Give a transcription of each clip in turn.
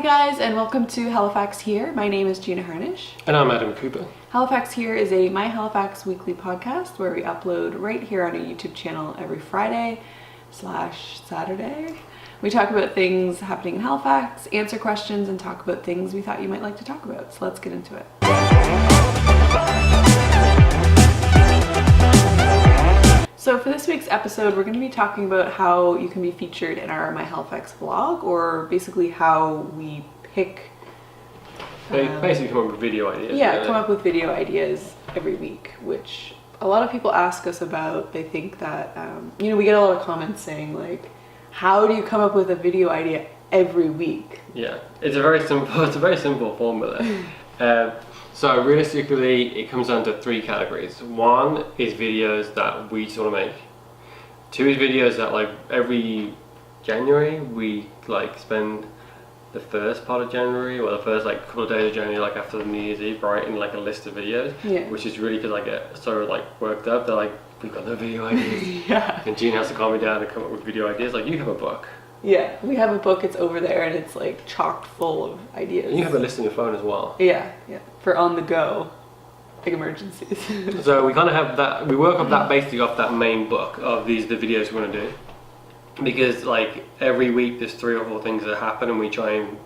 Hi guys, and welcome to Halifax Here. My name is Gina Harnish. And I'm Adam Cooper. Halifax Here is a My Halifax weekly podcast where we upload right here on a YouTube channel every Friday/Saturday. We talk about things happening in Halifax, answer questions, and talk about things we thought you might like to talk about. So let's get into it. So for this week's episode, we're going to be talking about how you can be featured in our My Halifax vlog, or basically how we pick... Basically come up with video ideas. Yeah, come up with video ideas every week, which a lot of people ask us about. They think that, we get a lot of comments saying like, how do you come up with a video idea every week? Yeah, it's a very simple formula. So realistically, it comes down to three categories. One is videos that we just want to make. Two is videos that like every January we like spend the first part of January or the first like couple of days of January, like after the New Year's Eve, writing like a list of videos. Yeah. Which is really because I get so like worked up that like we've got no video ideas. Yeah. And Gene has to calm me down and come up with video ideas. Like you have a book. Yeah, we have a book, it's over there, and it's like chocked full of ideas. And you have a list on your phone as well. Yeah, for on the go, big emergencies. So we kind of have that, we work up that basically off that main book of the videos we want to do. Because like every week there's 3 or 4 things that happen and we try and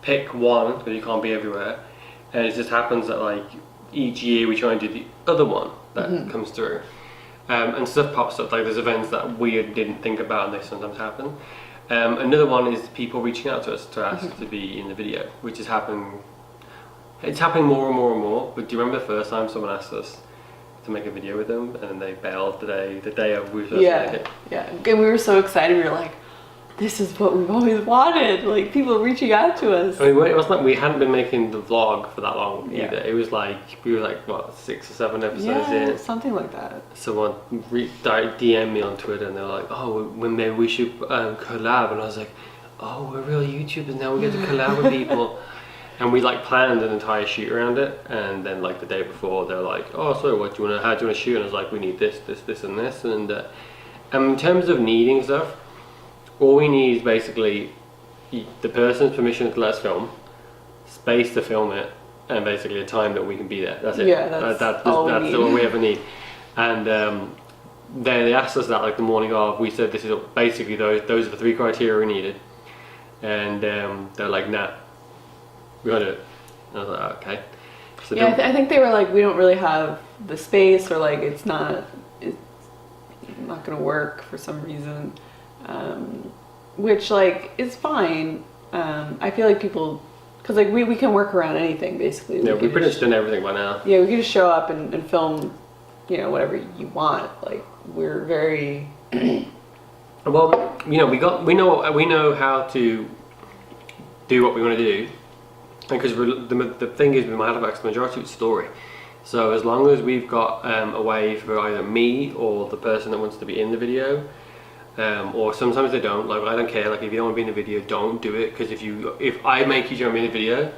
pick one, because you can't be everywhere. And it just happens that like each year we try and do the other one that comes through. And stuff pops up, like there's events that we didn't think about and they sometimes happen. Another one is people reaching out to us to ask to be in the video, which is happening. It's happening more and more and more. But do you remember the first time someone asked us to make a video with them, and then they bailed the day of we were supposed to make it? Yeah, and we were so excited. We were like, "This is what we've always wanted!" Like people reaching out to us. I mean, it wasn't like we hadn't been making the vlog for that long either. Yeah. It was like we were like what 6 or 7 episodes in. Something like that. Someone DM me on Twitter and they're like, "Oh, maybe we should collab," and I was like, "Oh, we're real YouTubers now. We get to collab with people." And we like planned an entire shoot around it, and then like the day before they're like, "Oh, so how do you want to shoot?" And I was like, "We need this, and this." And in terms of needing stuff, all we need is basically the person's permission to let us film, space to film it, and basically a time that we can be there. That's it. Yeah, that's all we ever need. And then they asked us that like the morning of. We said this is basically those are the 3 criteria we needed, and they're like, "Nah, we're gonna do it." And I was like, oh, "Okay." So yeah, I think they were like, "We don't really have the space, or like it's not gonna work for some reason," which like is fine. I feel like people, because like we can work around anything basically. Yeah, we've pretty much done everything by now. Yeah, we can just show up and film, whatever you want. Like we're very well, we know how to do what we want to do, because the thing is with My Halifax, the majority of it's story. So as long as we've got a way for either me or the person that wants to be in the video, or sometimes they don't. Like I don't care. Like if you don't want to be in the video, don't do it. Because if I make you jump in the video,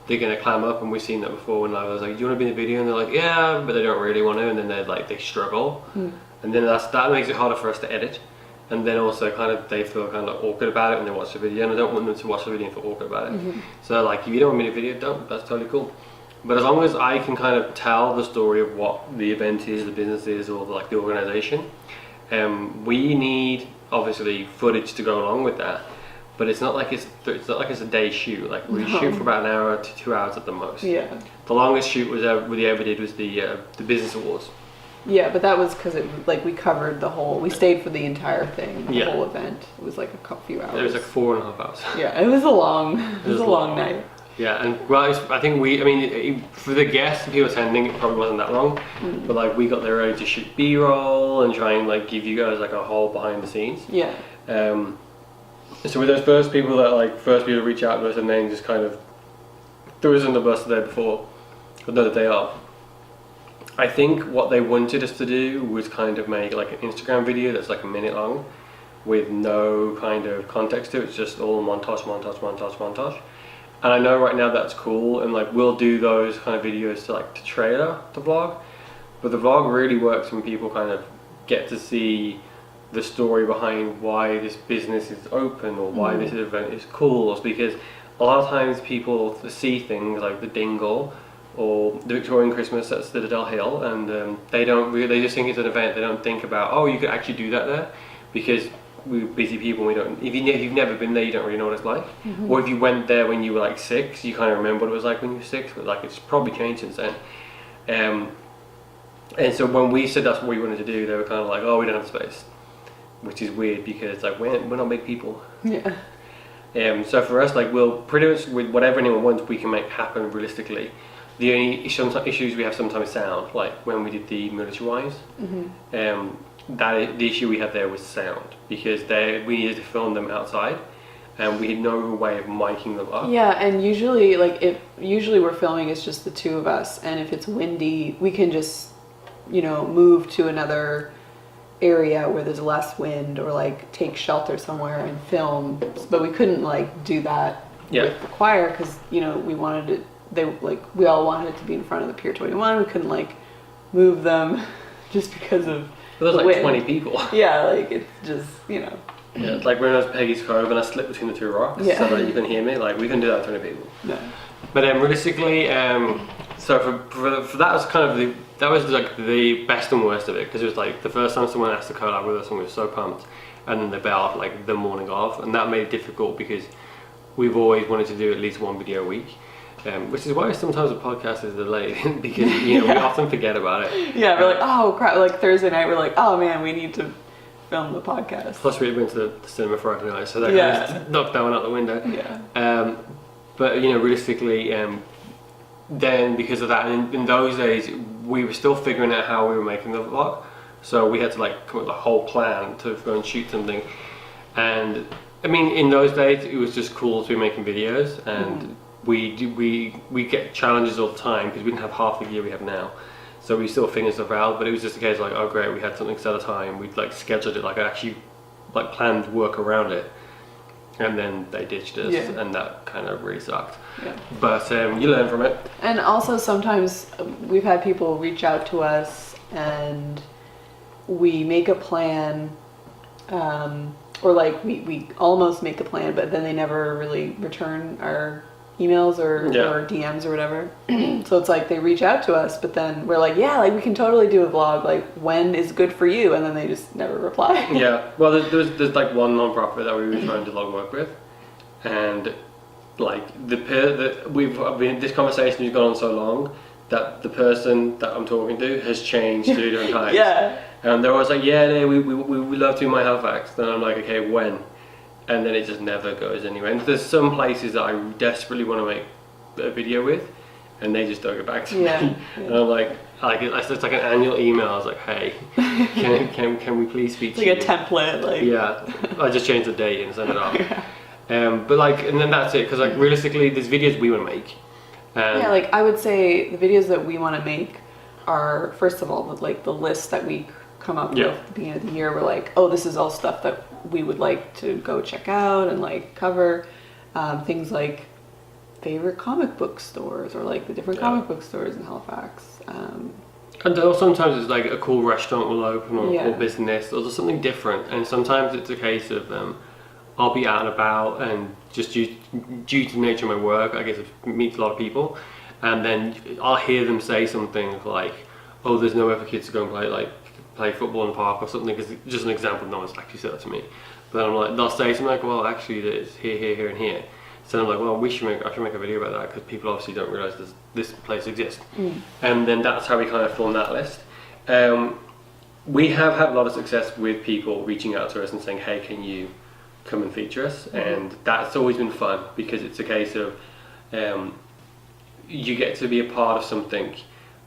they're gonna clam up, and we've seen that before. When I was like, "Do you want to be in the video?" and they're like, "Yeah," but they don't really want to, and then they struggle, and then that makes it harder for us to edit. And then also they feel kind of awkward about it when they watch the video, and I don't want them to watch the video and feel awkward about it. So like if you don't want me in the video, don't. That's totally cool. But as long as I can kind of tell the story of what the event is, the business is, or like the organization, we need obviously footage to go along with that. But it's not like it's a day shoot. Like we shoot for about an hour to 2 hours at the most. Yeah. The longest shoot we ever did was the business awards. Yeah, but that was because we covered we stayed for the entire thing, the whole event. It was like a few hours. It was like 4.5 hours. Yeah, it was a long night. Yeah, and I think for the guests and people attending, it probably wasn't that long. But like we got there ready to shoot B-roll and try and like give you guys like a whole behind the scenes. Yeah. So with those first people to reach out to us and then just kind of threw us on the bus the day before, or the day of. I think what they wanted us to do was kind of make like an Instagram video that's like a minute long with no kind of context to it. It's just all montage. And I know right now that's cool, and like we'll do those kind of videos to trailer the vlog. But the vlog really works when people kind of get to see the story behind why this business is open or why this event is cool. It's because a lot of times people see things like the Dingle or the Victorian Christmas at Citadel Hill, and they just think it's an event. They don't think about, oh, you could actually do that there, because we're busy people. We don't. If you've never been there, you don't really know what it's like. Or if you went there when you were like 6, you kind of remember what it was like when you were 6. But like it's probably changed since then. And so when we said that's what we wanted to do, they were kind of like, oh, we don't have space, which is weird because like we're not big people. Yeah. So for us, like we'll pretty much with whatever anyone wants, we can make happen realistically. The only issues we have sometimes sound, like when we did the military wives. The issue we had there was sound, because we needed to film them outside, and we had no way of miking them up. Yeah, and usually we're filming, it's just the two of us, and if it's windy, we can just, move to another area where there's less wind, or like take shelter somewhere and film. But we couldn't like do that with the choir, because we wanted it. We all wanted it to be in front of the Pier 21. We couldn't like move them just because of. There was like wind. 20 people. Yeah, like it's just Yeah, it's like when I was Peggy's Cove and I slipped between the two rocks so that you can hear me. Like we can do that to 20 people. No. But realistically, so for that was kind of that was like the best and worst of it, because it was like the first time someone asked to collab with us and we were so pumped, and then they bailed like the morning of, and that made it difficult because we've always wanted to do at least one video a week. Which is why sometimes the podcast is delayed because we often forget about it. Yeah, we're like, oh crap! Like Thursday night, we're like, oh man, we need to film the podcast. Plus, we went to the cinema Friday night, so that kind of knocked that one out the window. Yeah. But realistically, then because of that, and in those days, we were still figuring out how we were making the vlog, so we had to like come up with a whole plan to go and shoot something. And I mean, in those days, it was just cool to be making videos, and. We get challenges all the time because we didn't have half the gear we have now, so we still figured stuff out. But it was just a case like, oh great, we had something set time. We'd like scheduled it, like actually like planned work around it, and then they ditched us, and that kind of really sucked. Yeah. But you learn from it. And also sometimes we've had people reach out to us and we make a plan, or like we almost make a plan, but then they never really return our emails or DMs or whatever. So it's like they reach out to us, but then we're like, yeah, like we can totally do a vlog, like when is good for you, and then they just never reply. Yeah, well there's like one non-profit that we were trying to do a lot of work with, and like this conversation has gone on so long that the person that I'm talking to has changed 2 different times. Yeah. And they're always like, yeah, we love to do My Halifax. Then I'm like, okay, when? And then it just never goes anywhere. And there's some places that I desperately want to make a video with, and they just don't get back to me. And I'm like it's like an annual email. I was like, hey, can we please speak to you? Like a template, like. Yeah, I just change the date and send it off. But like, and then that's it. Because like realistically, there's videos we want to make. Yeah, like I would say the videos that we want to make are, first of all, like the list that we come up with at the beginning of the year. We're like, oh, this is all stuff that we would like to go check out and like cover. Things like favorite comic book stores, or like the different comic book stores in Halifax. And sometimes it's like a cool restaurant will open, or a cool business, or there's something different. And sometimes it's a case of I'll be out and about, and just due to the nature of my work, I guess I meet a lot of people, and then I'll hear them say something like, oh, there's nowhere for kids to go and play football in the park or something, because just an example, no one's actually said that to me. But then I'm like, they'll say something like, well, actually there's here and here. So I'm like, well, I should make a video about that, because people obviously don't realise this place exists. And then that's how we kind of form that list. We have had a lot of success with people reaching out to us and saying, hey, can you come and feature us? And that's always been fun, because it's a case of you get to be a part of something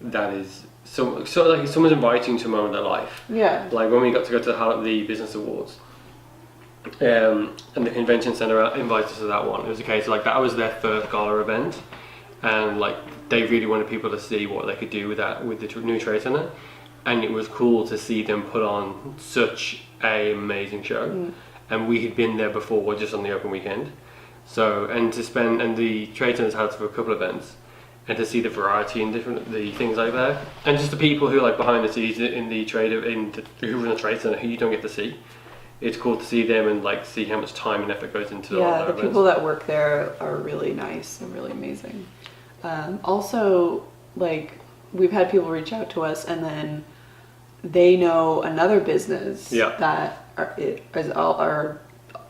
that is so like someone's inviting you to a moment of their life. Yeah. Like when we got to go to the business awards, and the convention centre invited us to that one. It was a case of like that was their first gala event, and like they really wanted people to see what they could do with that, with the new trade centre, and it was cool to see them put on such an amazing show. And we had been there before, just on the open weekend. So, and the trade centre's had for a couple of events, and to see the variety and the things like that, and just the people who like behind the scenes in the trade, who run the trade centre, who you don't get to see. it's cool to see them and like see how much time and effort goes into Yeah, all the their people events. that work there are really nice and really amazing. Also, like, we've had people reach out to us and then they know another business Yeah. that are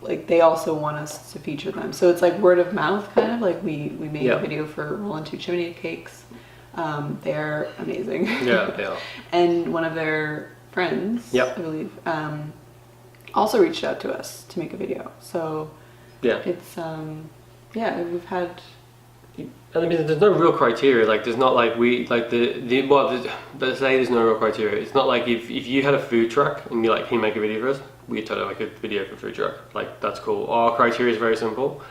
like, they also want us to feature them. So it's like word of mouth, kind of like we made Yeah. a video for Rollin' Two Chimney Cakes. They're amazing. Yeah, they are. And one of their friends, Yep. I believe, also reached out to us to make a video. So Yeah. it's yeah, we've had. And I mean, there's no real criteria. Like, there's not like we like let's say there's no real criteria. It's not like if you had a food truck and you're like, can you make a video for us? We'd tell you like a video for food truck. Like, that's cool. Our criteria is very simple.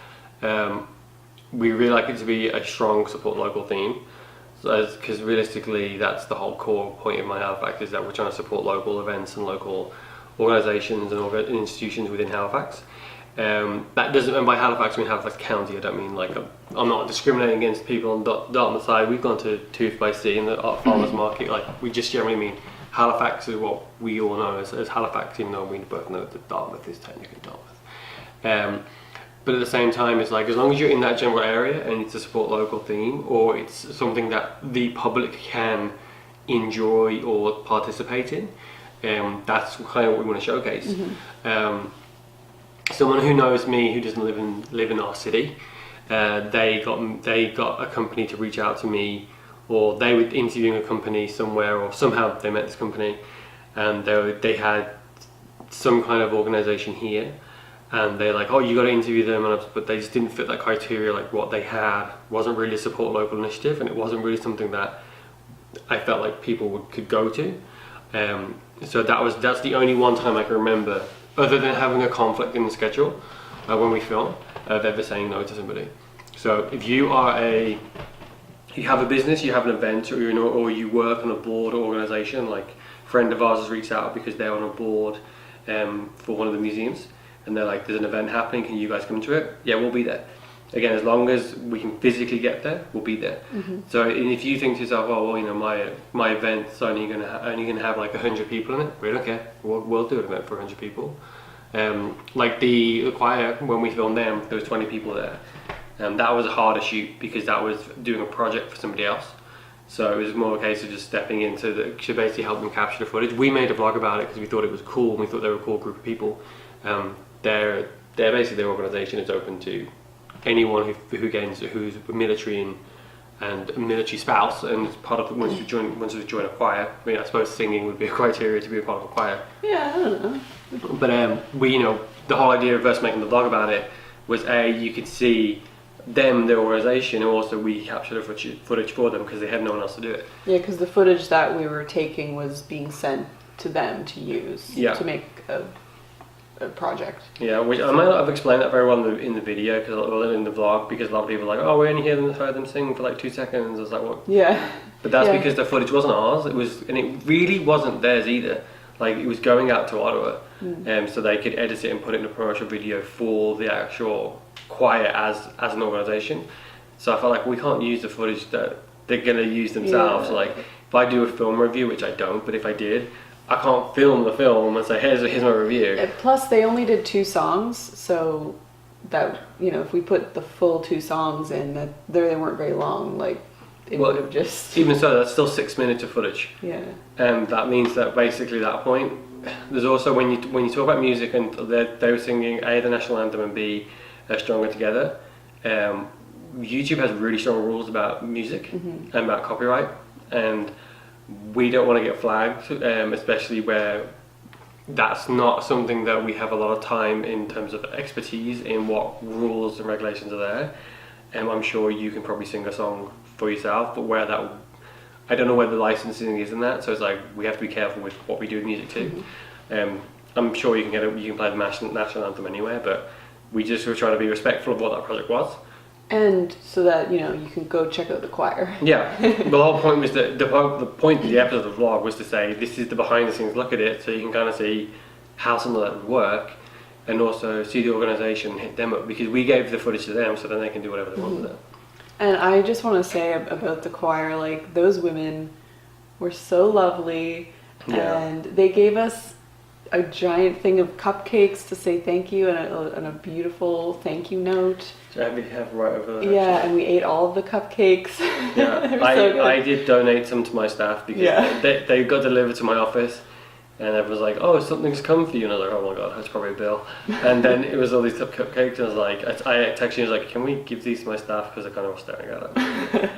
We really like it to be a strong support local theme, because realistically, that's the whole core point of My Halifax, is that we're trying to support local events and local organisations and institutions within Halifax. That doesn't, and by Halifax I mean Halifax County. I don't mean like I'm not discriminating against people on Dartmouth side. We've gone to Tooth by Sea and the farmers market. Like, we just generally mean Halifax is what we all know as Halifax, even though we both know that Dartmouth is technically Dartmouth. But at the same time, it's like, as long as you're in that general area and it's a support local theme, or it's something that the public can enjoy or participate in, that's kind of what we want to showcase. Someone who knows me, who doesn't live in our city, they got a company to reach out to me, or they were interviewing a company somewhere, or somehow they met this company, and they had some kind of organisation here, and they're like, oh, you got to interview them, but they just didn't fit that criteria. Like, what they had wasn't really a support local initiative, and it wasn't really something that I felt like people could go to. So that's the only one time I can remember, other than having a conflict in the schedule when we film, of ever saying no to somebody. So if you have a business, you have an event, or you work on a board or organisation, like a friend of ours has reached out because they're on a board for one of the museums, and they're like, there's an event happening, can you guys come to it? Yeah, we'll be there. Again, as long as we can physically get there, we'll be there. So, and if you think to yourself, oh well, my event's only gonna have like 100 people in it, we don't care. We'll do an event for 100 people. Like the choir, when we filmed them, there was 20 people there. That was a harder shoot because that was doing a project for somebody else. So it was more a case of just stepping into to basically help them capture the footage. We made a vlog about it because we thought it was cool, and we thought they were a cool group of people. They're basically, their organisation is open to anyone who's military and a military spouse, and part of once you join a choir. I mean, I suppose singing would be a criteria to be a part of a choir. Yeah, I don't know. But we, the whole idea of us making the vlog about it was you could see them, their organisation, and also we captured the footage for them because they had no one else to do it. Yeah, because the footage that we were taking was being sent to them to use to make a project. Yeah, which I might not have explained that very well in the video, in the vlog, because a lot of people are like, oh, we only heard them sing for like 2 seconds. I was like, what? Yeah. But that's because the footage wasn't ours. And it really wasn't theirs either. Like, it was going out to Ottawa, so they could edit it and put it in a promotional video for the actual choir as an organisation. So I felt like we can't use the footage that they're going to use themselves. Like, if I do a film review, which I don't, but if I did, I can't film the film and say, here's my review. Plus, they only did 2 songs, so that, if we put the full 2 songs in, they weren't very long. Like, it would have just. Even so, that's still 6 minutes of footage. Yeah. And that means that basically that point, there's also when you talk about music and they were singing A, the national anthem, and B, Stronger Together. YouTube has really strong rules about music and about copyright, and we don't want to get flagged, especially where that's not something that we have a lot of time in terms of expertise in what rules and regulations are there. I'm sure you can probably sing a song for yourself, but I don't know where the licensing is in that, so it's like we have to be careful with what we do with music too. I'm sure you can play the national anthem anywhere, but we just were trying to be respectful of what that project was. And so that, you can go check out the choir. Yeah, the whole point was that the point of the episode of the vlog was to say this is the behind the scenes look at it, so you can kind of see how some of that would work, and also see the organisation hit them up, because we gave the footage to them, so then they can do whatever they want with it. And I just want to say about the choir, like, those women were so lovely, and they gave us a giant thing of cupcakes to say thank you and a beautiful thank you note. We have right over there. Yeah, and we ate all of the cupcakes. Yeah, I did donate some to my staff because they got delivered to my office, and everyone was like, "Oh, something's come for you," and I was like, "Oh my god, that's probably a bill." And then it was all these cupcakes, and I was like, I texted you, I was like, "Can we give these to my staff?" Because I kind of was staring at them.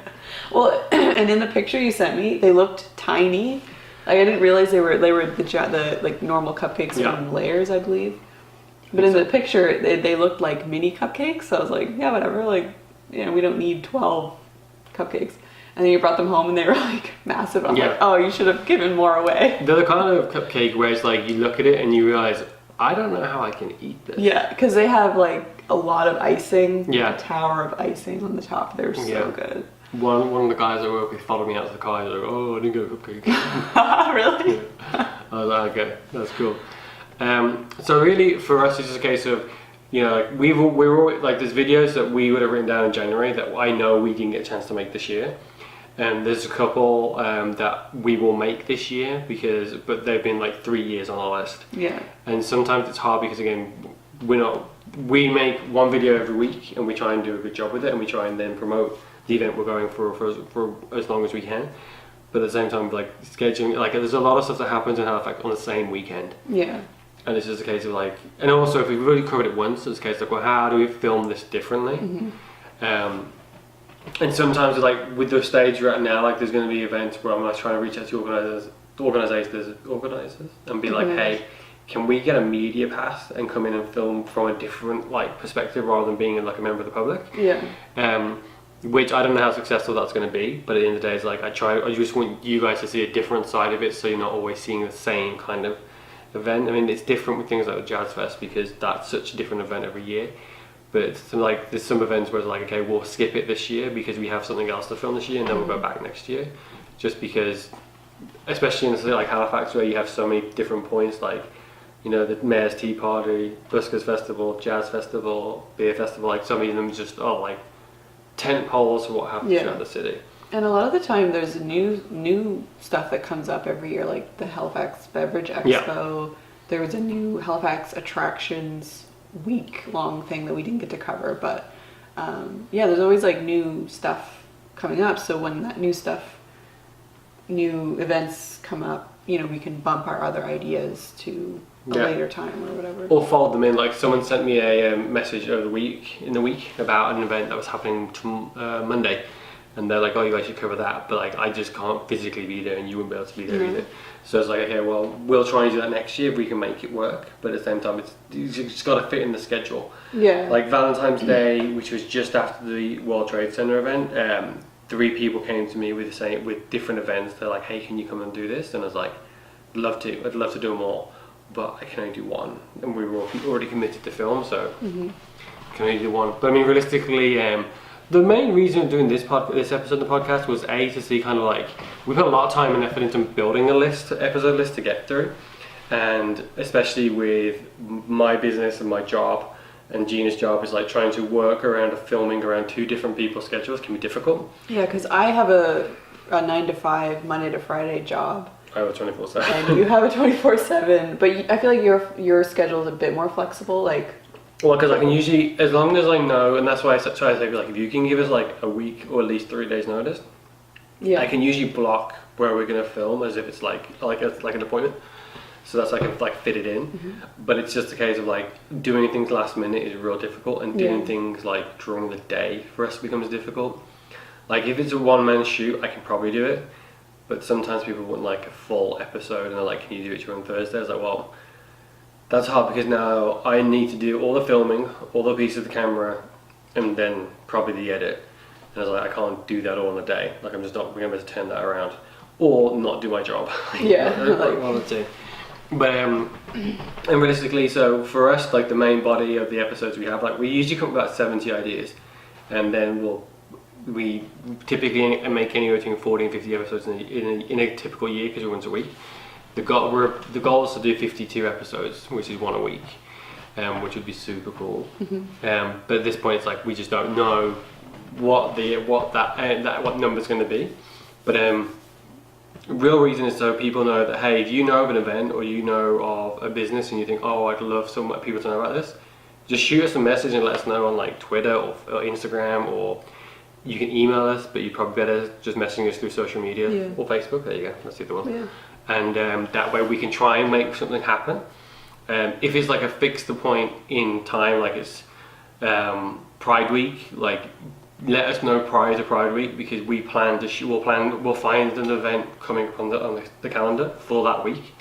Well, and in the picture you sent me, they looked tiny. Like I didn't realize they were the like normal cupcakes from Layers, I believe. But in the picture, they looked like mini cupcakes. So I was like, yeah, whatever. Like, you know, we don't need 12 cupcakes. And then you brought them home and they were like massive. I'm like, oh, you should have given more away. They're the kind of cupcake where it's like you look at it and you realize, I don't know how I can eat this. Yeah, because they have like a lot of icing. Yeah. A tower of icing on the top. They're so good. One of the guys I work with followed me out to the car. He's like, "Oh, I didn't get a cupcake." Really? Yeah. I was like, "Okay, that's cool." So really, for us, it's just a case of, you know, like we're like there's videos that we would have written down in January that I know we didn't get a chance to make this year, and there's a couple that we will make this year but they've been like 3 years on our list. Yeah. And sometimes it's hard because again, we make one video every week and we try and do a good job with it, and we try and then promote the event we're going for as long as we can. But at the same time, like scheduling, like there's a lot of stuff that happens in Halifax on the same weekend. Yeah. And it's just a case of like, and also if we've already covered it once, it's a case of like, well, how do we film this differently? Mm-hmm. And sometimes like with the stage we're at now, like there's going to be events where I'm like trying to reach out to organizers and be like, hey, can we get a media pass and come in and film from a different like perspective rather than being like a member of the public? Yeah. Which I don't know how successful that's going to be, but at the end of the day, it's like I just want you guys to see a different side of it, so you're not always seeing the same kind of event. I mean, it's different with things like the Jazz Fest because that's such a different event every year. But it's like there's some events where it's like, okay, we'll skip it this year because we have something else to film this year, and then we'll go back next year. Just because, especially in a city like Halifax, where you have so many different points, like, you know, the Mayor's Tea Party, Buskers Festival, Jazz Festival, Beer Festival, like so many of them just like tent poles for what happens throughout the city. And a lot of the time there's new stuff that comes up every year, like the Halifax Beverage Expo. There was a new Halifax Attractions week-long thing that we didn't get to cover, but there's always like new stuff coming up, so when that new events come up, you know, we can bump our other ideas to a later time or whatever. Or fold them in. Like someone sent me a message over the week about an event that was happening Monday, and they're like, "Oh, you guys should cover that," but like I just can't physically be there, and you wouldn't be able to be there either. So it's like, okay, well, we'll try and do that next year if we can make it work. But at the same time, it's just got to fit in the schedule. Yeah. Like Valentine's Day, which was just after the World Trade Center event, 3 people came to me with different events. They're like, "Hey, can you come and do this?" And I was like, I'd love to do them all, but I can only do one, and we were already committed to film, so can only do one. But I mean, realistically, the main reason of doing this episode of the podcast was to see kind of like we put a lot of time and effort into building episode list to get through, and especially with my business and my job and Gina's job is like trying to work around filming around 2 different people's schedules can be difficult. Yeah, because I have a 9 to 5 Monday to Friday job. I have a 24/7. And you have a 24/7, but I feel like your schedule is a bit more flexible, like. Well, because I can usually, as long as I know, and that's why I try to say, like, if you can give us like a week or at least 3 days notice, I can usually block where we're gonna film as if it's like an appointment. So that's I can like fit it in, but it's just a case of like doing things last minute is real difficult, and doing things like during the day for us becomes difficult. Like if it's a one-man shoot, I can probably do it. But sometimes people want like a full episode and they're like, can you do it during Thursday? I was like, well, that's hard because now I need to do all the filming, all the pieces of the camera, and then probably the edit. And I was like, I can't do that all in a day. Like I'm just not going to be able to turn that around. Or not do my job. One of the two. But and realistically, so for us, like the main body of the episodes we have, like we usually come up with about 70 ideas. And then we typically make anywhere between 40 and 50 episodes in a typical year because we're once a week. The goal is to do 52 episodes, which is 1 a week, which would be super cool. But at this point, it's like we just don't know what number's going to be. But real reason is so people know that, hey, if you know of an event or you know of a business and you think, oh, I'd love some people to know about this, just shoot us a message and let us know on like Twitter or Instagram, or you can email us, but you're probably better just messaging us through social media or Facebook. There you go, that's the other one. Yeah. And that way we can try and make something happen. If it's like a fixed point in time, like it's Pride Week, like let us know prior to Pride Week, because we plan to we'll find an event coming up on the calendar for that week,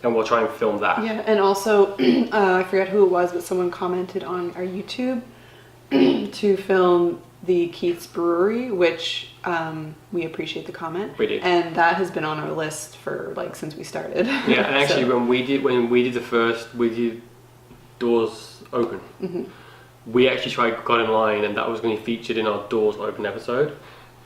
and we'll try and film that. Yeah, and also I forget who it was, but someone commented on our YouTube to film the Keith's Brewery, which we appreciate the comment. We did. And that has been on our list for like since we started. Yeah, and actually when we did the first, we did Doors Open. Mm-hmm. We actually got in line, and that was going to be featured in our Doors Open episode,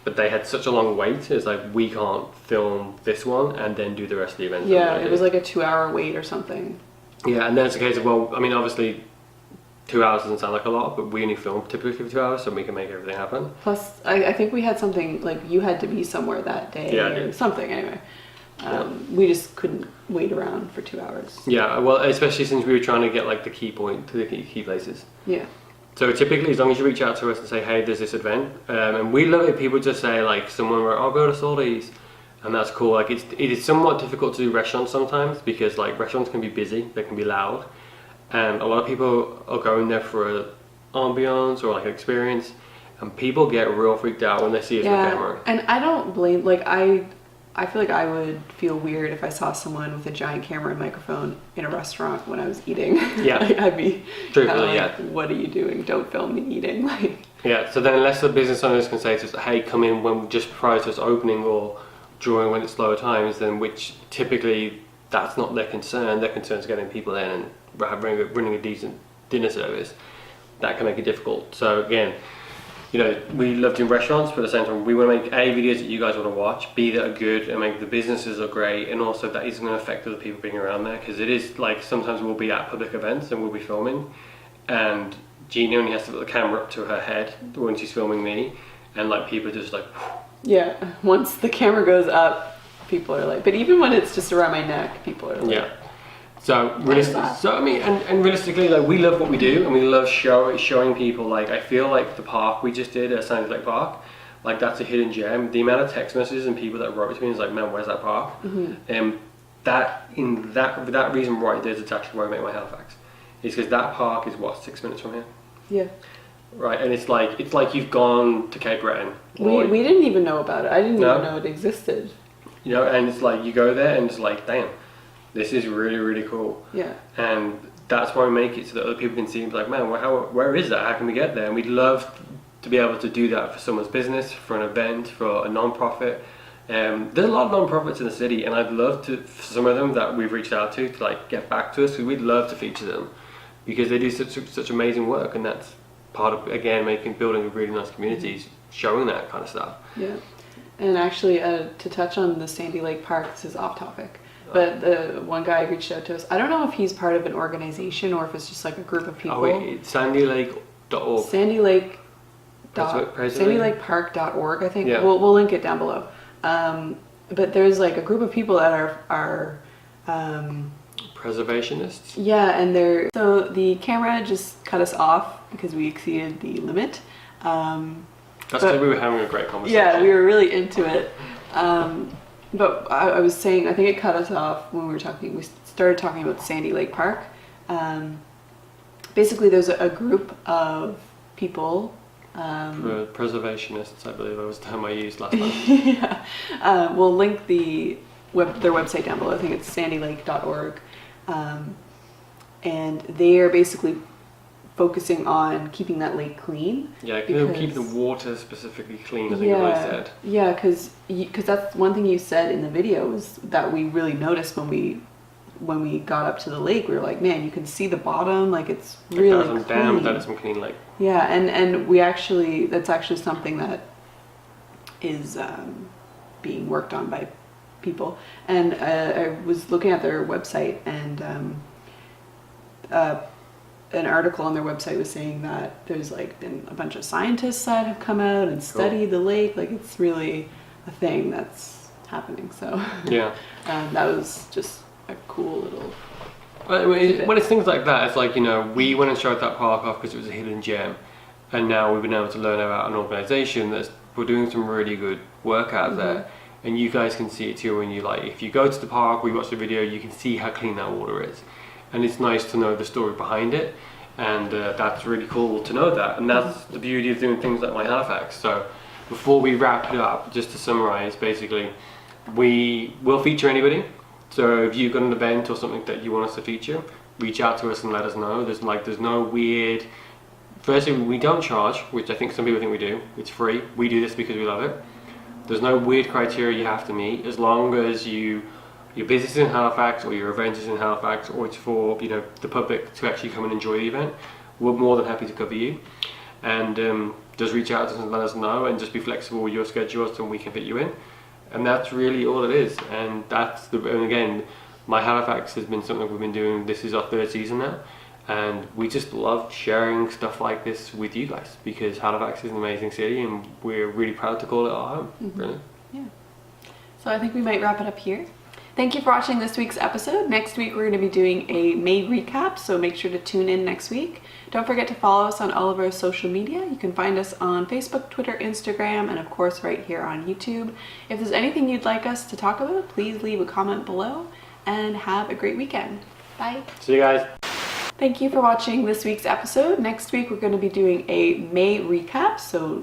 but they had such a long wait. It's like, we can't film this one and then do the rest of the event. Yeah, it was like a 2-hour wait or something. Yeah, and then it's a case of, well, I mean, obviously 2 hours doesn't sound like a lot, but we only film typically for 2 hours, so we can make everything happen. Plus, I think we had something like you had to be somewhere that day Yeah, I or did. something anyway. We just couldn't wait around for 2 hours. Yeah, well, especially since we were trying to get like the key point to the key places. Yeah. So typically, as long as you reach out to us and say, hey, there's this event, and we love it, people just say, like, someone wrote, I'll go to Salty's, and that's cool. Like, it is somewhat difficult to do restaurants sometimes, because like restaurants can be busy, they can be loud, and a lot of people are going there for an ambiance or like an experience, and people get real freaked out when they see us with camera. And I don't blame, like I feel like I would feel weird if I saw someone with a giant camera and microphone in a restaurant when I was eating. Yeah. Like, I'd be Truthfully, like, what are you doing? Don't film me eating. Like, Yeah, so then unless the business owners can say to us, hey, come in when just prior to us opening or during when it's slower times, then which typically that's not their concern. Their concern is getting people in and running a decent dinner service. That can make it difficult. So again, you know, we love doing restaurants, but at the same time, we want to make A, videos that you guys want to watch, B, that are good, and make the businesses are great, and also that isn't going to affect other people being around there, because it is like sometimes we'll be at public events and we'll be filming, and Jeannie only has to put the camera up to her head when she's filming me, and like people are just like, yeah, once the camera goes up, people are like, but even when it's just around my neck, people are like, yeah. So I mean, and realistically, like, we love what we do, and we love showing people. Like, I feel like the park we just did at Sandy Lake Park, like, that's a hidden gem. The amount of text messages and people that wrote to me is like, man, where's that park? Mm-hmm. That reason right there is actually where I make my Halifax. Is because that park is what, 6 minutes from here, yeah. right? And it's like you've gone to Cape Breton. We didn't even know about it. I didn't No? even know it existed. You know, and it's like you go there and it's like, damn, this is really, really cool. Yeah. And that's why we make it so that other people can see and be like, man, where is that? How can we get there? And we'd love to be able to do that for someone's business, for an event, for a non-profit. There's a lot of non-profits in the city, and I'd love to, for some of them that we've reached out to like get back to us, because we'd love to feature them, because they do such amazing work, and that's part of, again, building a really nice communities, showing that kind of stuff. Yeah. And actually, to touch on the Sandy Lake Park, this is off topic, but the one guy reached out to us. I don't know if he's part of an organization or if it's just like a group of people. Oh wait, it's sandylake.org. SandyLakePark.org, I think. Yeah. We'll link it down below. But there's like a group of people that are Preservationists. yeah, and so the camera just cut us off because we exceeded the limit. That's because we were having a great conversation. Yeah, we were really into it. But I was saying, I think it cut us off when we started talking about Sandy Lake Park. Basically, there's a group of people. Preservationists, I believe that was the term I used last time. Yeah. We'll link their website down below. I think it's sandylake.org. And they are basically focusing on keeping that lake clean. Yeah, keep the water specifically clean, I think is what I said. Yeah, because that's one thing you said in the video was that we really noticed when we got up to the lake. We were like, man, you can see the bottom, like it's really clean. Damn, that is some clean lake. Yeah, and that's actually something that is being worked on by people. And I was looking at their website, and an article on their website was saying that there's like been a bunch of scientists that have come out and studied the lake. Like, it's really a thing that's happening. So Yeah. that was just a cool little. When it's things like that, it's like, you know, we went and showed that park off because it was a hidden gem, and now we've been able to learn about an organisation that's we're doing some really good work out there, and you guys can see it too when you like. If you go to the park, we watch the video, you can see how clean that water is, and it's nice to know the story behind it, and that's really cool to know that, and that's the beauty of doing things like My Halifax. So before we wrap it up, just to summarise, basically, we will feature anybody. So if you've got an event or something that you want us to feature, reach out to us and let us know. There's no weird. Firstly, we don't charge, which I think some people think we do. It's free. We do this because we love it. There's no weird criteria you have to meet, as long as your business is in Halifax or your event is in Halifax, or it's for, you know, the public to actually come and enjoy the event. We're more than happy to cover you, and just reach out to us and let us know, and just be flexible with your schedules and we can fit you in. And that's really all it is. And again, My Halifax has been something we've been doing. This is our 3rd season now, and we just love sharing stuff like this with you guys, because Halifax is an amazing city and we're really proud to call it our home. Really. Yeah. So I think we might wrap it up here. Thank you for watching this week's episode. Next week we're going to be doing a May recap, so make sure to tune in next week. Don't forget to follow us on all of our social media. You can find us on Facebook, Twitter, Instagram, and of course right here on YouTube. If there's anything you'd like us to talk about, please leave a comment below, and have a great weekend. Bye. See you guys. Thank you for watching this week's episode. Next week we're going to be doing a May recap, so